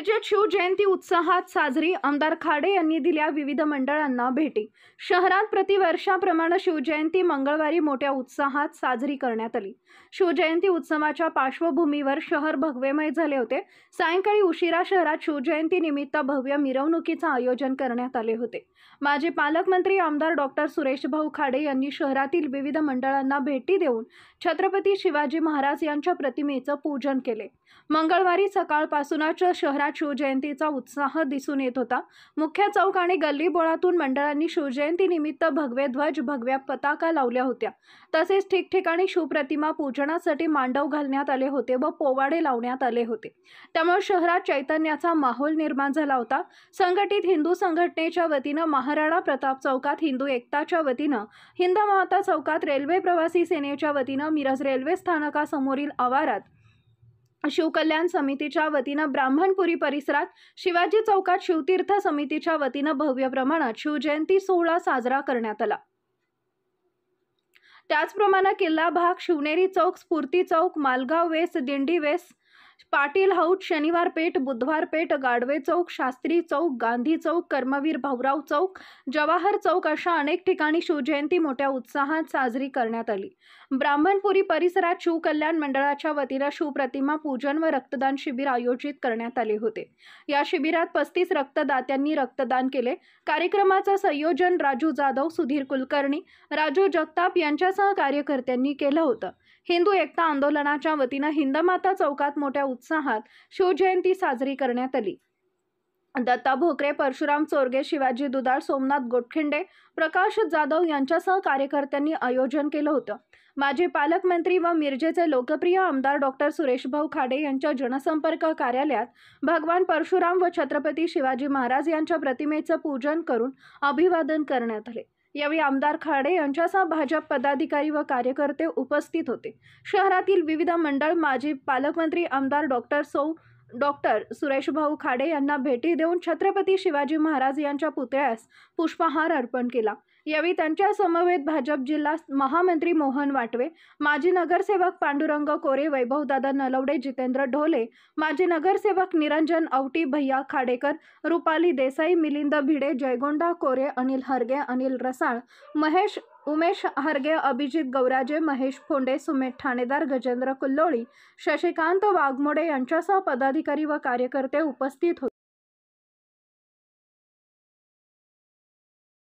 मिरजेत शिवजयंती उत्साहात साजरी। आमदार खाडे यांनी दिल्या विविध मंडळांना भेटी। शहरात प्रतिवर्षाप्रमाणे शिवजयंती मंगळवारी मोठ्या उत्साहात साजरी करण्यात आली। शिवजयंती उत्सवाच्या पार्श्वभूमीवर शहर भगवेमय झाले होते। सायंकाळी उशिरा शहरात शिवजयंती निमित्त भव्य मिरवणुकीचे आयोजन करण्यात आले होते। माजी पालकमंत्री आमदार डॉक्टर सुरेशभाऊ खाडे यांनी शहरातील विविध मंडळांना भेटी देऊन छत्रपती शिवाजी महाराज यांच्या प्रतिमेचे पूजन केले। मंगळवारी सकाळपासूनच शहरात शिवजयंतीचा उत्साह दिसून येत होता। मुख्य चौक आणि गल्लीबोळातून मंडळांनी शिवजयंती निमित्त भगवे ध्वज, भगव्या पताका लावल्या होत्या। तसेच ठिकठिकाणी शिवप्रतिमा पूजनासाठी मांडव घालण्यात आले होते व पोवाडे लावण्यात आले होते। त्यामुळे शहरात चैतन्याचा माहोल निर्माण झाला होता। संघटित हिंदू संघटनेच्या वतीने महाराणा प्रताप चौकात, हिंदू एकताच्या वतीने हिंदमाता चौकात, रेल्वे प्रवासी सेनेच्या वतीने मिरज रेल्वे स्थानकासमोरील आवारात, शिवकल्याण समितीच्या वतीने ब्राह्मणपुरी परिसरात, शिवाजी चौकात शिवतीर्थ समितीच्या वतीने भव्य प्रमाणात शिवजयंती सोहळा साजरा करण्यात आला। त्याचप्रमाणे किल्ला भाग, शिवनेरी चौक, स्फूर्ती चौक, मालगाव वेस, दिंडी वेस, पाटील हाऊस, शनिवार पेठ, बुधवार पेठ, गाडवे चौक, शास्त्री चौक, गांधी चौक, कर्मवीर भाऊराव चौक, जवाहर चौक अशा अनेक ठिकाणी शिवजयंती मोठ्या उत्साहात साजरी करण्यात आली। ब्राह्मणपुरी परिसरात शिवकल्याण मंडळाच्या वतीने शिवप्रतिमा पूजन व रक्तदान शिबिर आयोजित करण्यात आले होते। या शिबिरात 35 रक्तदात्यांनी रक्तदान केले। कार्यक्रमाचे संयोजन राजू जाधव, सुधीर कुलकर्णी, राजू जगताप यांच्यासह कार्यकर्त्यांनी केलं होतं। हिंदू एकता आंदोलनाच्या वतीने हिंदमाता चौकात मोठ्या उत्साहात शिवजयंती साजरी करण्यात आली। दत्ता भोकरे, परशुराम चोरगे, शिवाजी दुधाळ, सोमनाथ गोटखिंडे, प्रकाश जाधव यांच्यासह कार्यकर्त्यांनी आयोजन केलं होतं। माजी पालकमंत्री व मिरजेचे लोकप्रिय आमदार डॉक्टर सुरेशभाऊ खाडे यांच्या जनसंपर्क कार्यालयात भगवान परशुराम व छत्रपती शिवाजी महाराज यांच्या प्रतिमेचे पूजन करून अभिवादन करण्यात आले। यावेळी आमदार खाडे यांच्यासह भाजप पदाधिकारी व कार्यकर्ते उपस्थित होते। शहरातील विविध मंडळ माजी पालकमंत्री आमदार डॉक्टर सुरेशभाऊ खाडे यांना भेटी देऊन छत्रपती शिवाजी महाराज यांच्या पुतळ्यास पुष्पहार अर्पण केला। यावेळी त्यांच्या समवेत भाजप जिल्हा महामंत्री मोहन वाटवे, माजी नगरसेवक पांडुरंग कोरे, वैभवदादा नलवडे, जितेंद्र ढोले, माजी नगरसेवक निरंजन औटी, भैया खाडेकर, रुपाली देसाई, मिलिंद भिडे, जयगोंडा कोरे, अनिल हरगे, अनिल रसाळ, उमेश हरगे, अभिजित गौराजे, महेश फोंडे, सुमेध ठाणेदार, गजेंद्र कुल्लोळी, शशिकांत वाघमोडे यांच्यासह पदाधिकारी व कार्यकर्ते उपस्थित होते।